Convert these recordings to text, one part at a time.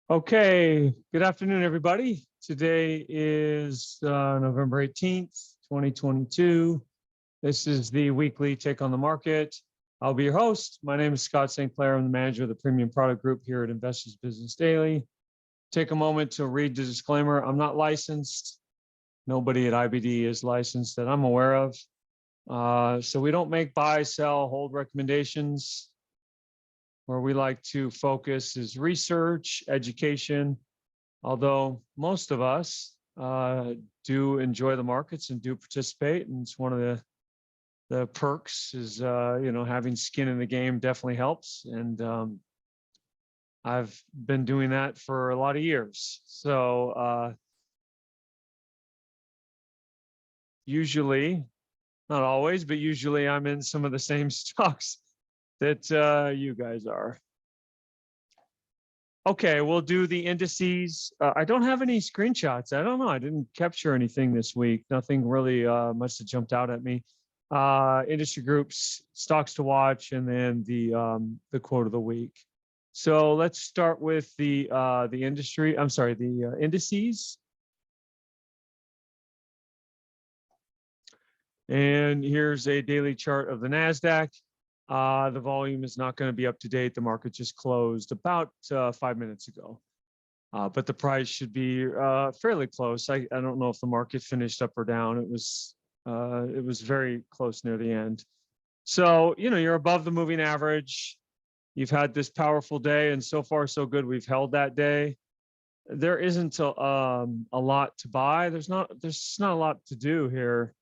Okay, good afternoon, everybody. Today is November 18th, 2022. This is the weekly Take on the Market. I'll be your host. My name is Scott St. Clair. I'm the manager of the Premium Product Group here at Investors Business Daily. Take a moment to read the disclaimer. I'm not licensed. Nobody at IBD is licensed that I'm aware of. So we don't make buy, sell, hold recommendations. Where we like to focus is research, education, although most of us do enjoy the markets and do participate. And it's one of the perks is, having skin in the game definitely helps. And I've been doing that for a lot of years. So usually, not always, but usually I'm in some of the same stocks that you guys are. Okay, we'll do the indices. I don't have any screenshots. I don't know. I didn't capture anything this week. Nothing really much that jumped out at me. Industry groups, stocks to watch, and then the quote of the week. So let's start with the indices. And here's a daily chart of the NASDAQ. The volume is not going to be up to date. The market just closed about 5 minutes ago, but the price should be fairly close. I don't know if the market finished up or down. It was very close near the end. So you're above the moving average. You've had this powerful day, and so far so good. We've held that day. There isn't a lot to buy. There's not a lot to do here.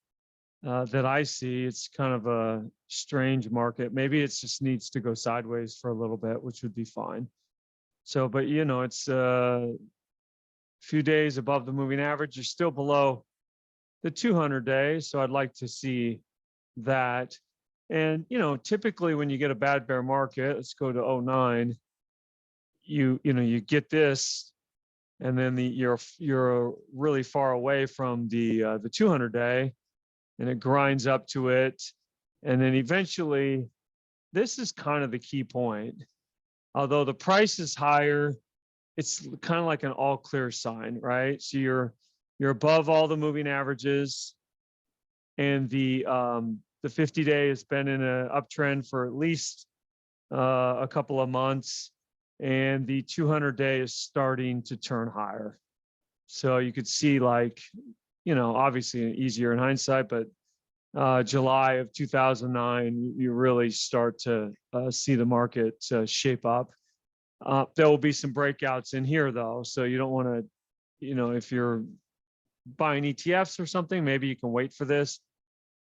That I see. It's kind of a strange market. Maybe it just needs to go sideways for a little bit, which would be fine. So, but it's a few days above the moving average. You're still below the 200 days. So I'd like to see that. And, typically when you get a bad bear market, let's go to 09, you get this, and then you're really far away from the 200 day. And it grinds up to it. And then eventually, this is kind of the key point. Although the price is higher, it's kind of like an all clear sign, right? So you're above all the moving averages, and the 50-day has been in an uptrend for at least a couple of months, and the 200-day is starting to turn higher. So you could see, like, obviously easier in hindsight, but July of 2009, you really start to see the market shape up. There will be some breakouts in here, though. So you don't want to, if you're buying ETFs or something, maybe you can wait for this.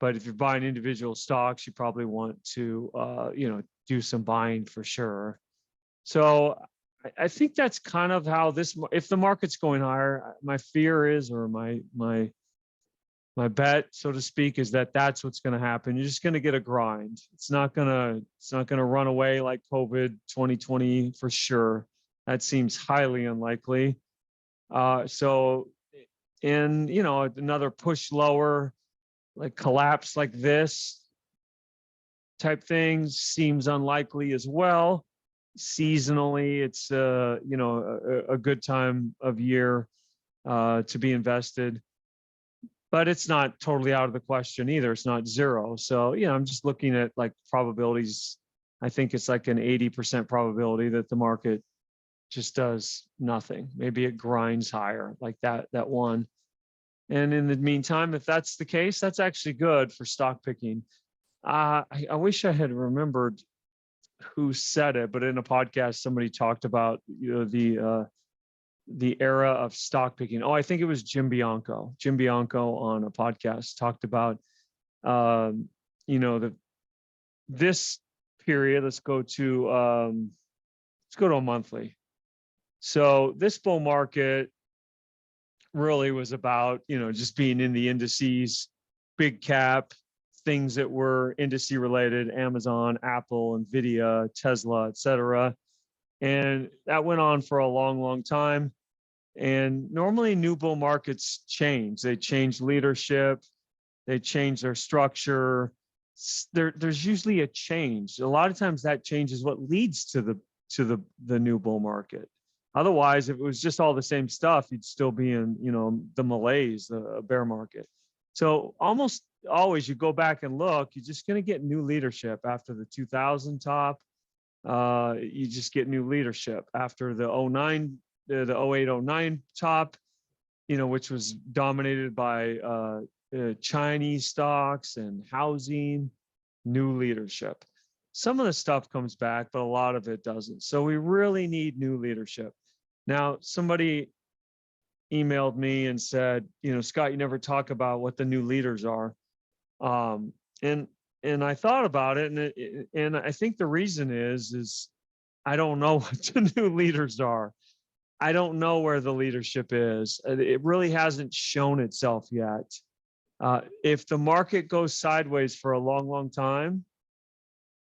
But if you're buying individual stocks, you probably want to, do some buying for sure. So I think that's kind of how this, if the market's going higher, my fear is, or my bet, so to speak, is that that's what's going to happen. You're just going to get a grind. It's not going to run away like COVID 2020 for sure. That seems highly unlikely. So in, another push lower, like collapse like this type thing seems unlikely as well. Seasonally, it's a good time of year to be invested, but it's not totally out of the question either. It's not zero. So I'm just looking at like probabilities. I think it's like an 80% probability that the market just does nothing. Maybe it grinds higher, like that one. And in the meantime, if that's the case, that's actually good for stock picking. I wish I had remembered who said it, but in a podcast, somebody talked about the era of stock picking. Oh, I think it was Jim Bianco. Jim Bianco on a podcast talked about, this period. Let's go to a monthly. So this bull market really was about, just being in the indices, big cap, things that were indice related, Amazon, Apple, Nvidia, Tesla, et cetera. And that went on for a long, long time. And normally new bull markets change. They change leadership. They change their structure. There's usually a change. A lot of times that change is what leads to the new bull market. Otherwise, if it was just all the same stuff, you'd still be in, the malaise, the bear market. So almost always you go back and look, you're just going to get new leadership after the 2000 top. You just get new leadership after the 09, the 08, 09 top, which was dominated by Chinese stocks and housing, new leadership. Some of the stuff comes back, but a lot of it doesn't. So we really need new leadership. Now, somebody emailed me and said, Scott, you never talk about what the new leaders are. And I thought about it, and I think the reason is I don't know what the new leaders are. I don't know where the leadership is. It really hasn't shown itself yet. If the market goes sideways for a long, long time,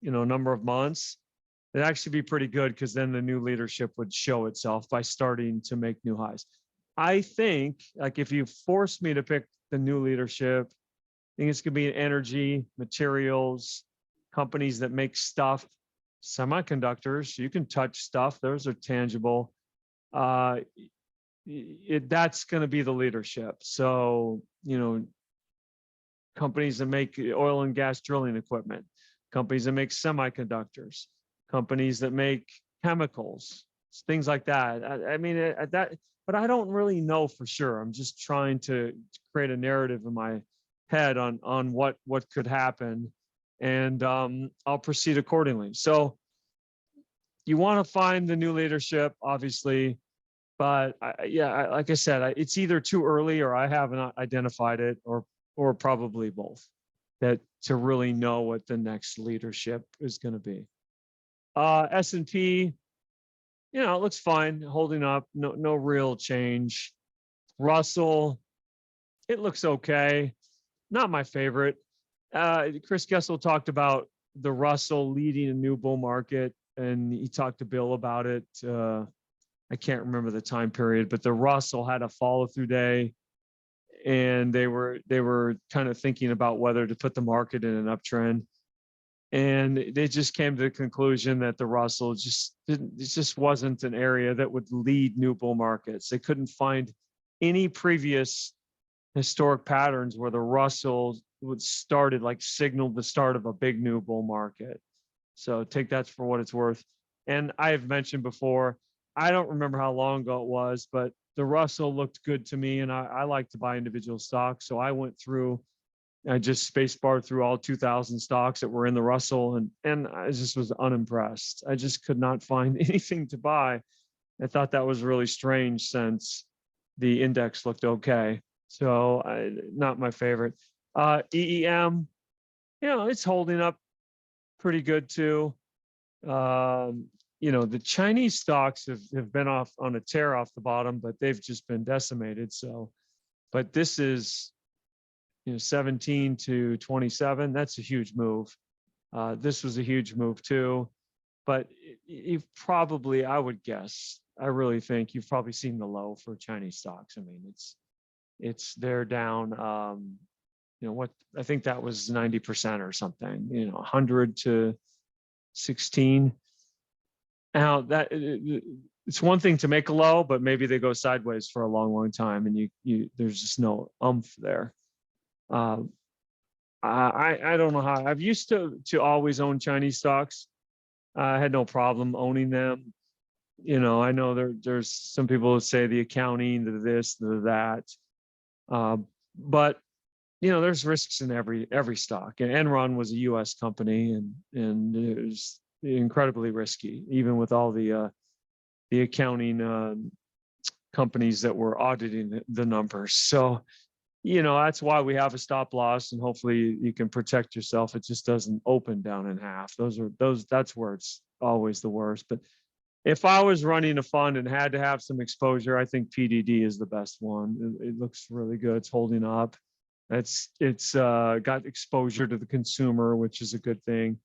number of months, it'd actually be pretty good, because then the new leadership would show itself by starting to make new highs. I think, like, if you force me to pick the new leadership, I think it's going to be energy, materials, companies that make stuff, semiconductors. You can touch stuff; those are tangible. That's going to be the leadership. So, companies that make oil and gas drilling equipment, companies that make semiconductors, companies that make chemicals, things like that. I mean, but I don't really know for sure. I'm just trying to create a narrative in my head on what could happen, and I'll proceed accordingly. So you want to find the new leadership, obviously, but like I said, it's either too early or I haven't identified it, or probably both, that to really know what the next leadership is going to be. S&P, it looks fine, holding up, no real change. Russell, it looks okay, not my favorite. Chris Kessel talked about the Russell leading a new bull market, and he talked to Bill about it. I can't remember the time period, but the Russell had a follow-through day, and they were kind of thinking about whether to put the market in an uptrend. And they just came to the conclusion that the Russell just wasn't an area that would lead new bull markets. They couldn't find any previous historic patterns where the Russell signaled the start of a big new bull market. So take that for what it's worth. And I have mentioned before, I don't remember how long ago it was, but the Russell looked good to me, and I like to buy individual stocks. So I went through, I just space barred through all 2,000 stocks that were in the Russell, and I just was unimpressed. I just could not find anything to buy. I thought that was really strange, since the index looked okay. So not my favorite. EEM, it's holding up pretty good too. The Chinese stocks have been off on a tear off the bottom, but they've just been decimated. So, but this is, 17 to 27. That's a huge move. This was a huge move too, but you've probably, I would guess, I really think you've probably seen the low for Chinese stocks. I mean, they're down, what, I think that was 90% or something, 100 to 16. Now that it's one thing to make a low, but maybe they go sideways for a long, long time, and you there's just no oomph there. I don't know how. I've used to always own Chinese stocks. I had no problem owning them. I know there's some people who say the accounting, the this, the that, but there's risks in every stock. And Enron was a U.S. company, and it was incredibly risky, even with all the accounting companies that were auditing the numbers. So, that's why we have a stop loss, and hopefully you can protect yourself. It just doesn't open down in half. That's where it's always the worst. But if I was running a fund and had to have some exposure, I think PDD is the best one. It looks really good. It's holding up. It's got exposure to the consumer, which is a good thing.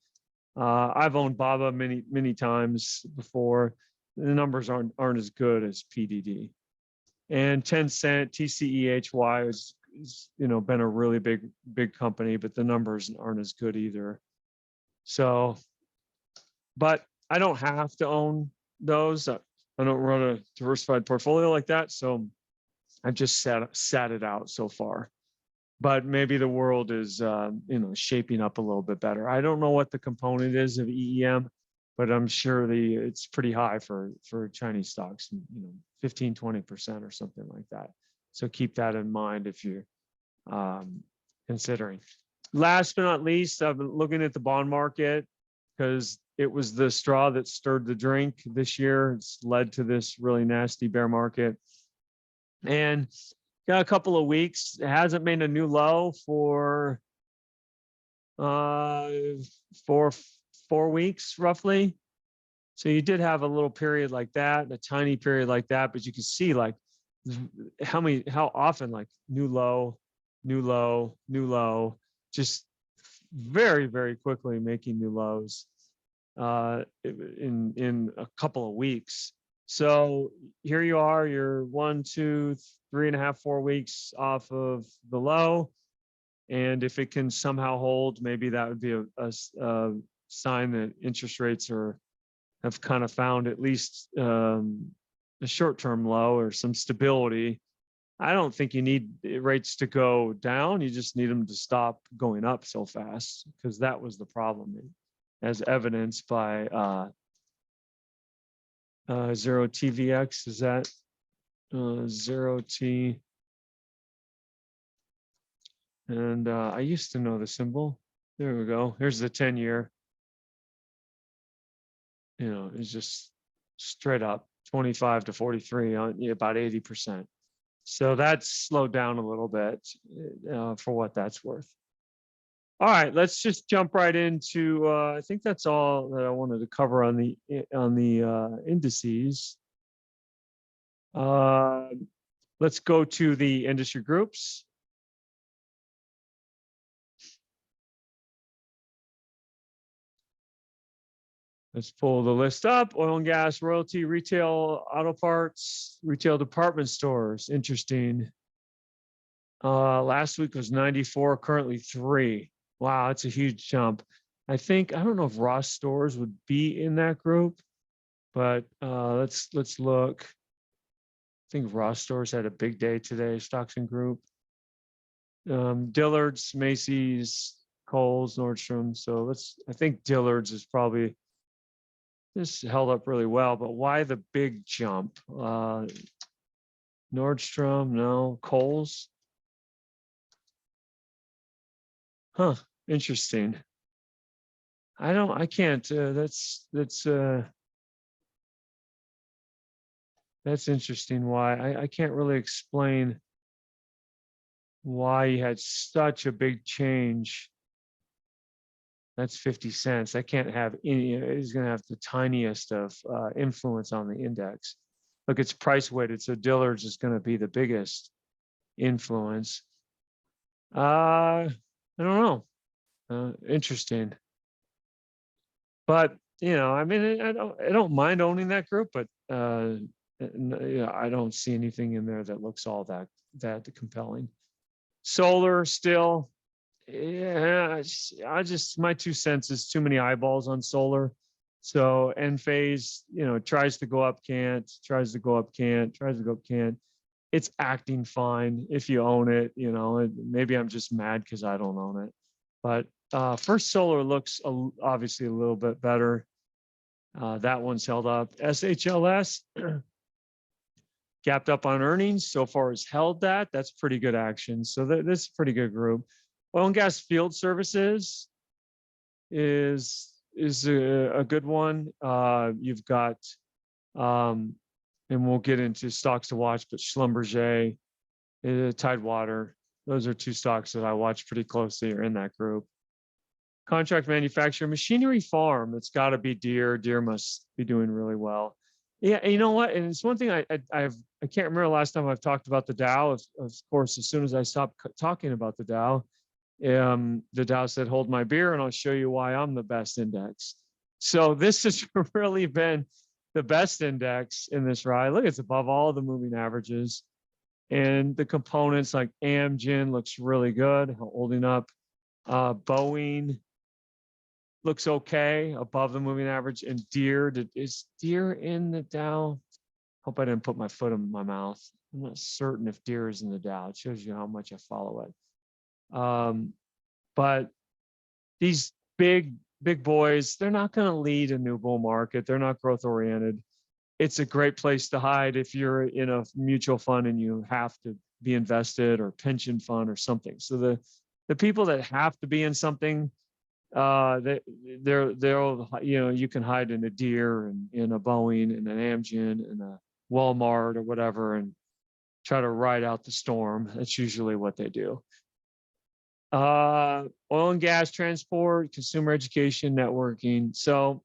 I've owned BABA many times before. The numbers aren't as good as PDD. And Tencent, TCEHY has been a really big company, but the numbers aren't as good either. So, but I don't have to own those. I don't run a diversified portfolio like that, so I've just sat it out so far. But maybe the world is shaping up a little bit better. I don't know what the component is of EEM, but I'm sure it's pretty high for Chinese stocks, 15, 20% or something like that. So keep that in mind if you're considering. Last but not least, I've been looking at the bond market because it was the straw that stirred the drink this year. It's led to this really nasty bear market. And got a couple of weeks. It hasn't made a new low for 4 weeks roughly. So you did have a little period like that, a tiny period like that, but you can see like how often like new low, new low, new low, just very, very quickly making new lows in a couple of weeks. So here you are, you're 1, 2, 3.5, 4 weeks off of the low. And if it can somehow hold, maybe that would be a sign that interest rates have kind of found at least a short-term low or some stability. I don't think you need rates to go down. You just need them to stop going up so fast, because that was the problem, as evidenced by 0TVX. Is that 0T? And I used to know the symbol. There we go. Here's the 10-year. It's just straight up 25 to 43 on about 80%. So that's slowed down a little bit for what that's worth. All right, let's just jump right into. I think that's all that I wanted to cover on the indices. Let's go to the industry groups. Let's pull the list up. Oil and gas, royalty, retail, auto parts, retail department stores. Interesting. Last week was 94, currently 3. Wow, that's a huge jump. I don't know if Ross Stores would be in that group, but let's look. I think Ross Stores had a big day today, Stocks and Group. Dillard's, Macy's, Kohl's, Nordstrom. So I think Dillard's is probably, this held up really well, but why the big jump? Nordstrom, no. Kohl's. Huh, interesting. I can't, that's interesting why. I can't really explain why you had such a big change. That's 50 cents. I can't have any, it's going to have the tiniest of influence on the index. Look, it's price weighted, so Dillard's is going to be the biggest influence. I don't know. Interesting. But, I mean, I don't mind owning that group, but I don't see anything in there that looks all that compelling. Solar still, yeah, my 2 cents is too many eyeballs on solar. So Enphase, tries to go up, can't, tries to go up, can't, tries to go up, can't. It's acting fine if you own it, maybe I'm just mad because I don't own it. But First Solar looks obviously a little bit better. That one's held up. SHLS gapped up on earnings. So far has held that. That's pretty good action. So that's a pretty good group. Oil and gas field services is a good one. You've got, and we'll get into stocks to watch, but Schlumberger, Tidewater, those are 2 stocks that I watch pretty closely, are in that group. Contract manufacturer, machinery farm, it's got to be Deere. Deere must be doing really well. Yeah, you know what? And it's one thing I can't remember the last time I've talked about the Dow. Of course, as soon as I stopped talking about the Dow said, "Hold my beer, and I'll show you why I'm the best index." So this has really been the best index in this ride. Look, it's above all the moving averages, and the components like Amgen looks really good, holding up. Boeing looks okay, above the moving average, and Deere, is Deere in the Dow? Hope I didn't put my foot in my mouth. I'm not certain if Deere is in the Dow. It shows you how much I follow it. But these big boys, they're not going to lead a new bull market. They're not growth oriented. It's a great place to hide if you're in a mutual fund and you have to be invested, or pension fund or something. So the people that have to be in something, they'll, you know, you can hide in a Deere and in a Boeing and an Amgen and a Walmart or whatever and try to ride out the storm. That's usually what they do. Oil and gas, transport, consumer education, networking. So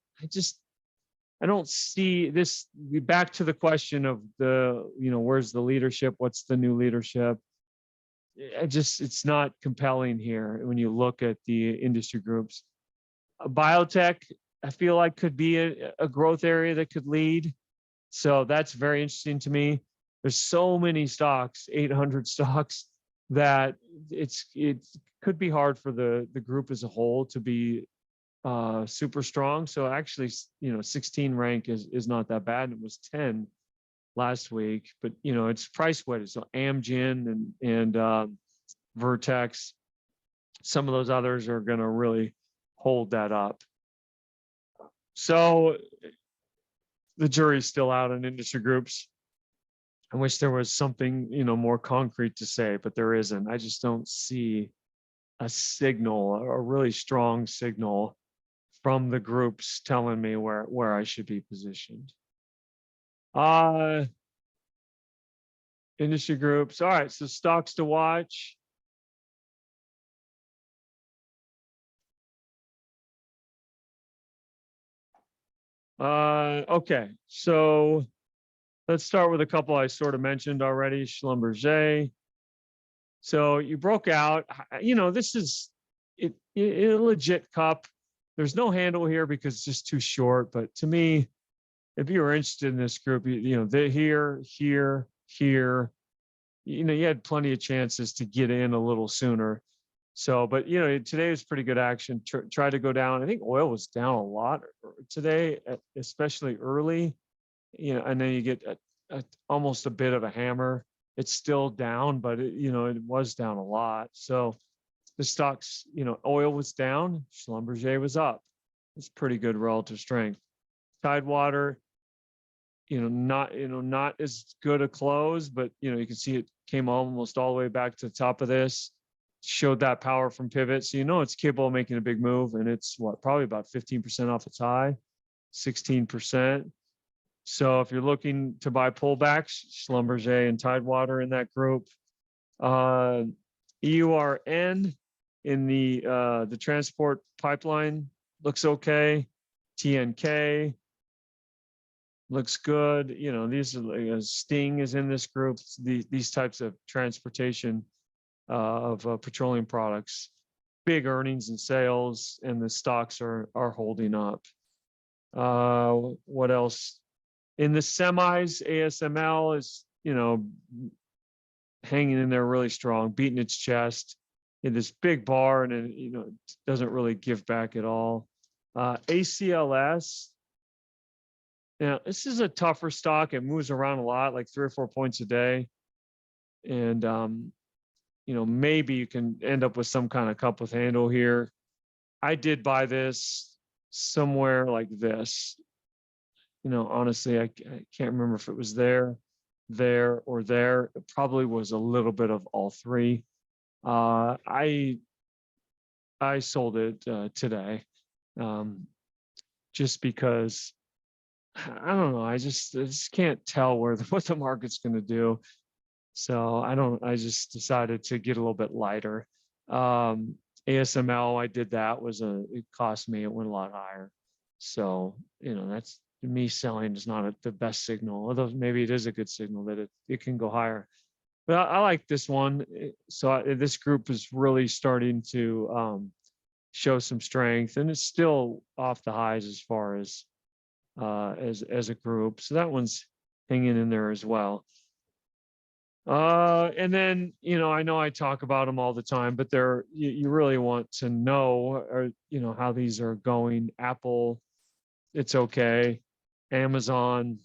I don't see this. Back to the question of the, you know, where's the leadership? What's the new leadership? It's not compelling here when you look at the industry groups. Biotech, I feel like could be a growth area that could lead. So that's very interesting to me. There's so many stocks, 800 stocks, that it could be hard for the group as a whole to be super strong. So actually, you know, 16 rank is not that bad. It was 10 last week, but you know, it's price weighted. So Amgen and Vertex, some of those others are going to really hold that up. So the jury's still out on industry groups. I wish there was something, you know, more concrete to say, but there isn't. I just don't see a signal, a really strong signal from the groups telling me where I should be positioned. Industry groups. All right, so stocks to watch. Okay, so let's start with a couple I sort of mentioned already. Schlumberger. So you broke out. You know, this is a legit cup. There's no handle here because it's just too short. But to me, if you were interested in this group, you know, they're here. You know, you had plenty of chances to get in a little sooner. So, but you know, today was pretty good action. Tried to go down. I think oil was down a lot today, especially early. You know, and then you get almost a bit of a hammer. It's still down, but you know, it was down a lot. So the stocks, you know, oil was down, Schlumberger was up. It's pretty good relative strength. Tidewater, you know, not as good a close, but you know, you can see it came almost all the way back to the top of this, showed that power from pivot. So you know it's capable of making a big move, and it's probably about 15% off its high, 16%. So if you're looking to buy pullbacks, Schlumberger and Tidewater in that group. EURN in the transport pipeline looks okay. TNK looks good. You know, these are Sting is in this group. These types of transportation of petroleum products, big earnings and sales, and the stocks are holding up. What else? In the semis, ASML is, you know, hanging in there really strong, beating its chest in this big bar, and it, you know, doesn't really give back at all. ACLS. Now, this is a tougher stock. It moves around a lot, like 3 or 4 points a day. And, you know, maybe you can end up with some kind of cup with handle here. I did buy this somewhere like this. You know, honestly, I can't remember if it was there, or there. It probably was a little bit of all three. I sold it today, just because I don't know. I just can't tell what the market's going to do. So I just decided to get a little bit lighter. ASML, I did that, it cost me, it went a lot higher. So, you know, that's me selling is not the best signal, although maybe it is a good signal that it can go higher. But I like this one. So this group is really starting to show some strength, and it's still off the highs as far as a group. So that one's hanging in there as well. And then, you know I talk about them all the time, but you really want to know, or you know, how these are going. Apple, it's okay. Amazon,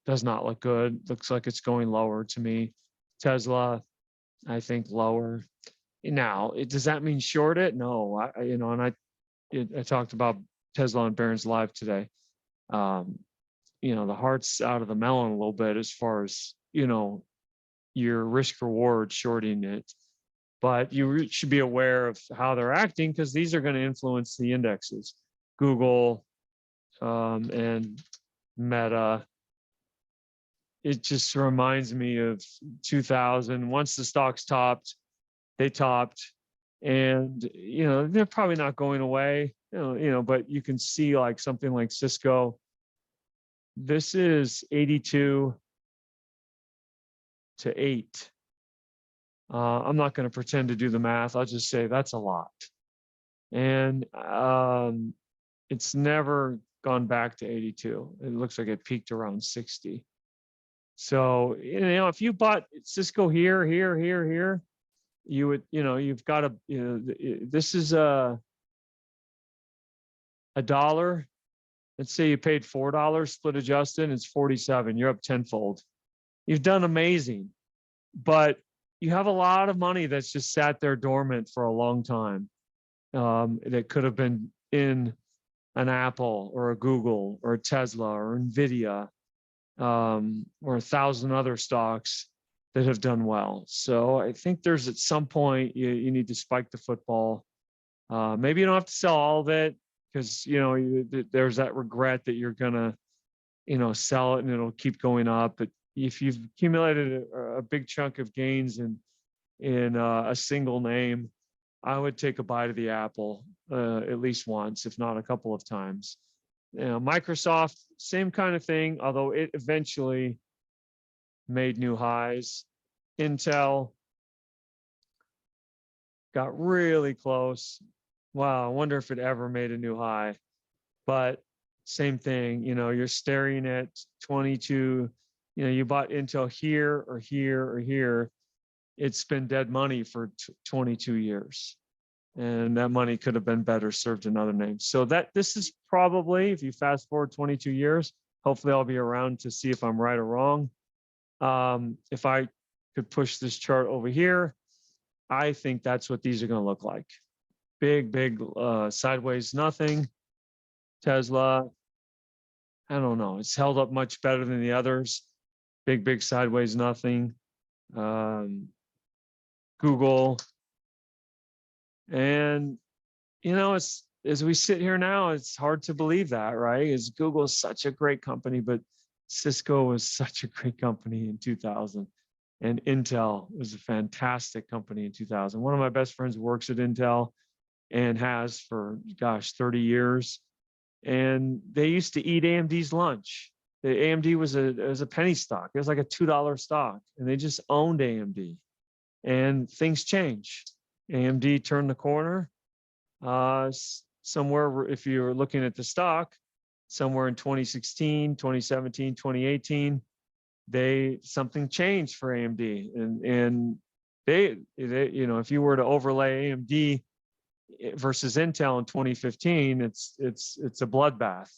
does not look good. Looks like it's going lower to me. Tesla, I think lower. Now, does that mean short it? No, and I talked about Tesla on Barron's Live today. The heart's out of the melon a little bit as far as, your risk reward shorting it. But you should be aware of how they're acting because these are going to influence the indexes. Google and Meta. It just reminds me of 2000. Once the stocks topped, they topped, and they're probably not going away. But you can see like something like Cisco. This is 82 to 8. I'm not going to pretend to do the math. I'll just say that's a lot. And it's never gone back to 82. It looks like it peaked around 60. So, if you bought Cisco here, you would, you've got to, this is a dollar. Let's say you paid $4 split adjusted, it's 47. You're up tenfold. You've done amazing, but you have a lot of money that's just sat there dormant for a long time. That could have been in an Apple or a Google or a Tesla or Nvidia, or 1,000 other stocks that have done well. So I think there's at some point you need to spike the football. Maybe you don't have to sell all of it because there's that regret that you're gonna sell it and it'll keep going up. But if you've accumulated a big chunk of gains in a single name, I would take a bite of the apple at least once, if not a couple of times. Microsoft, same kind of thing, although it eventually made new highs. Intel got really close. Wow, I wonder if it ever made a new high. But same thing, you're staring at 22. You bought Intel here or here or here. It's been dead money for 22 years. And that money could have been better served in other names. So this is probably, if you fast forward 22 years, hopefully I'll be around to see if I'm right or wrong. If I could push this chart over here, I think that's what these are going to look like. Big sideways nothing. Tesla, I don't know. It's held up much better than the others. Big sideways nothing. Google. And, it's, as we sit here now, it's hard to believe that, right? Is Google is such a great company, but Cisco was such a great company in 2000. And Intel was a fantastic company in 2000. One of my best friends works at Intel and has for, 30 years. And they used to eat AMD's lunch. The AMD was a penny stock. It was like a $2 stock, and they just owned AMD. And things change. AMD turned the corner. Somewhere, if you're looking at the stock, somewhere in 2016, 2017, 2018, something changed for AMD, and they if you were to overlay AMD versus Intel in 2015, it's a bloodbath.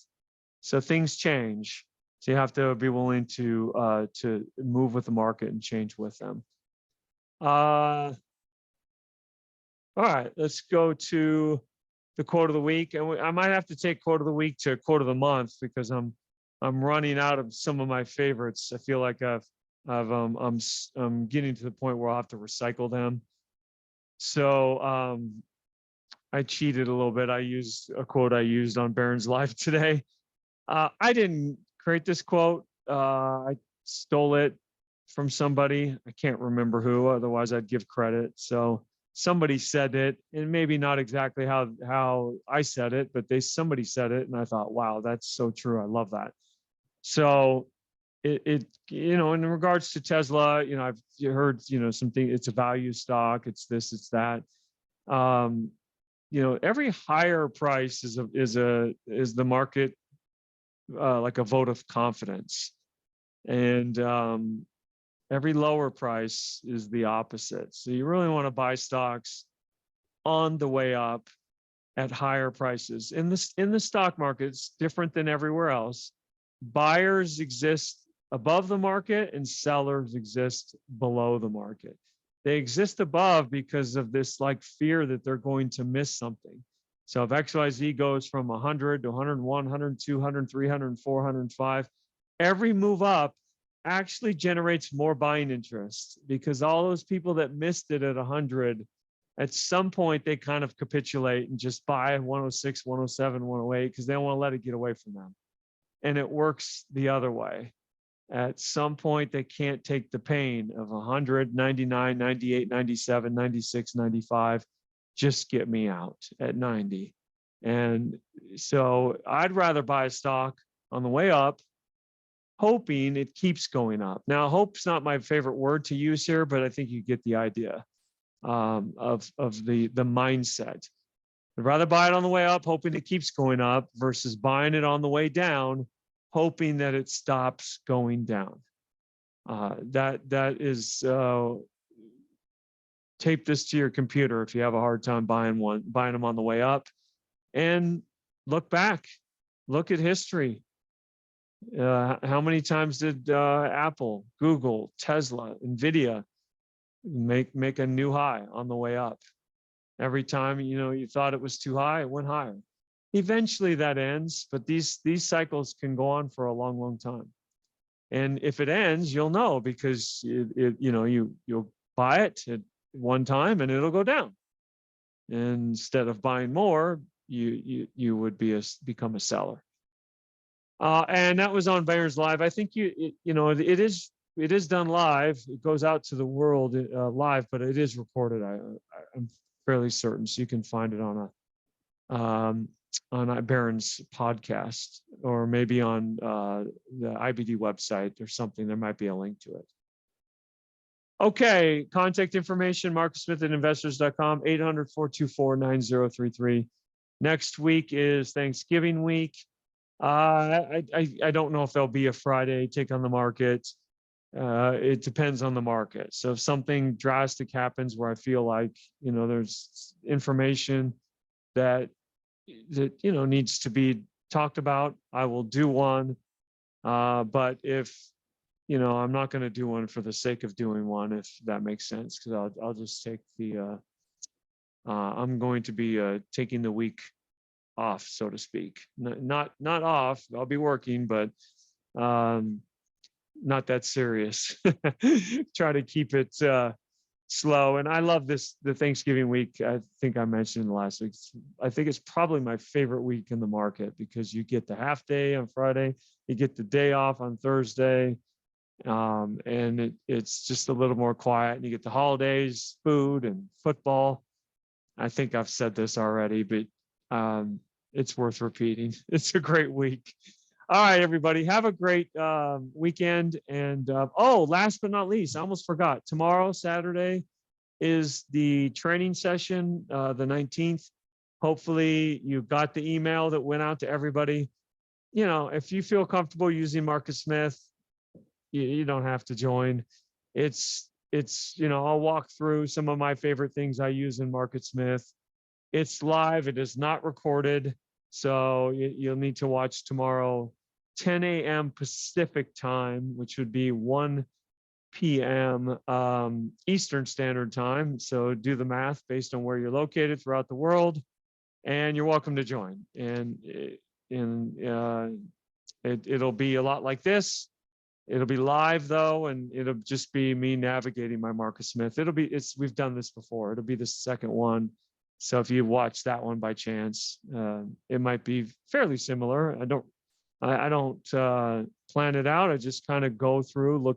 So things change. So you have to be willing to move with the market and change with them. All right, let's go to the quote of the week, and I might have to take quote of the week to quote of the month because I'm running out of some of my favorites. I feel like I'm getting to the point where I'll have to recycle them. So I cheated a little bit. I used a quote I used on Barron's Live today. I didn't create this quote. I stole it from somebody. I can't remember who, otherwise I'd give credit. So somebody said it, and maybe not exactly how I said it, but somebody said it, and I thought, wow, that's so true. I love that. So it in regards to Tesla, I've heard something. It's a value stock. It's this. It's that. Every higher price is the market like a vote of confidence, and every lower price is the opposite. So you really want to buy stocks on the way up at higher prices. In the stock market, it's different than everywhere else. buyers exist above the market and sellers exist below the market. They exist above because of this like fear that they're going to miss something. So if XYZ goes from 100 to 101, 102, 103, 104, 105, every move up actually generates more buying interest because all those people that missed it at 100, at some point they kind of capitulate and just buy 106, 107, 108 because they don't want to let it get away from them. And it works the other way. At some point, they can't take the pain of 100, 99, 98, 97, 96, 95. Just get me out at 90. And so I'd rather buy a stock on the way up, hoping it keeps going up. Now, hope's not my favorite word to use here, but I think you get the idea of the mindset. I'd rather buy it on the way up, hoping it keeps going up, versus buying it on the way down, hoping that it stops going down. That is, tape this to your computer if you have a hard time buying them on the way up, and look back, look at history. How many times did Apple, Google, Tesla, Nvidia make a new high on the way up? Every time, you thought it was too high, it went higher. Eventually that ends, but these cycles can go on for a long, long time. And if it ends, you'll know because you'll buy it at one time and it'll go down. And instead of buying more, you would become a seller. And that was on Bayer's Live. I think it is done live. It goes out to the world live, but it is recorded. I'm fairly certain, so you can find it on Barron's podcast, or maybe on the IBD website or something. There might be a link to it. Okay, contact information, marcusmith@investors.com, 800-424-9033. Next week is Thanksgiving week. I don't know if there'll be a Friday take on the market. It depends on the market. So if something drastic happens where I feel like, there's information that needs to be talked about, I will do one. But if, I'm not going to do one for the sake of doing one, if that makes sense, because I'll just take I'm going to be taking the week off, so to speak. Not off, I'll be working, but not that serious. Try to keep it slow. And I love the Thanksgiving week. I think I mentioned last week. I think it's probably my favorite week in the market because you get the half day on Friday, you get the day off on Thursday, and it's just a little more quiet. And you get the holidays, food, and football. I think I've said this already, but it's worth repeating. It's a great week. All right, everybody, have a great weekend. And last but not least, I almost forgot. Tomorrow, Saturday, is the training session, the 19th. Hopefully, you got the email that went out to everybody. If you feel comfortable using Marcus Smith, you don't have to join. It's I'll walk through some of my favorite things I use in Marcus Smith. It's live. It is not recorded. So you'll need to watch tomorrow, 10 a.m. Pacific time, which would be 1 p.m. Eastern Standard Time. So do the math based on where you're located throughout the world, and you're welcome to join. And it'll be a lot like this. It'll be live though, and it'll just be me navigating my Marcus Smith. We've done this before. It'll be the second one. So if you watch that one by chance, it might be fairly similar. I don't plan it out. I just kind of go through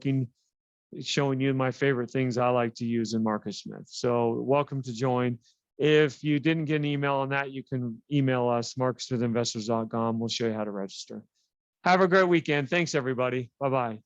showing you my favorite things I like to use in Marcus Smith. So welcome to join. If you didn't get an email on that, you can email us, marcus@investors.com. We'll show you how to register. Have a great weekend. Thanks, everybody. Bye-bye.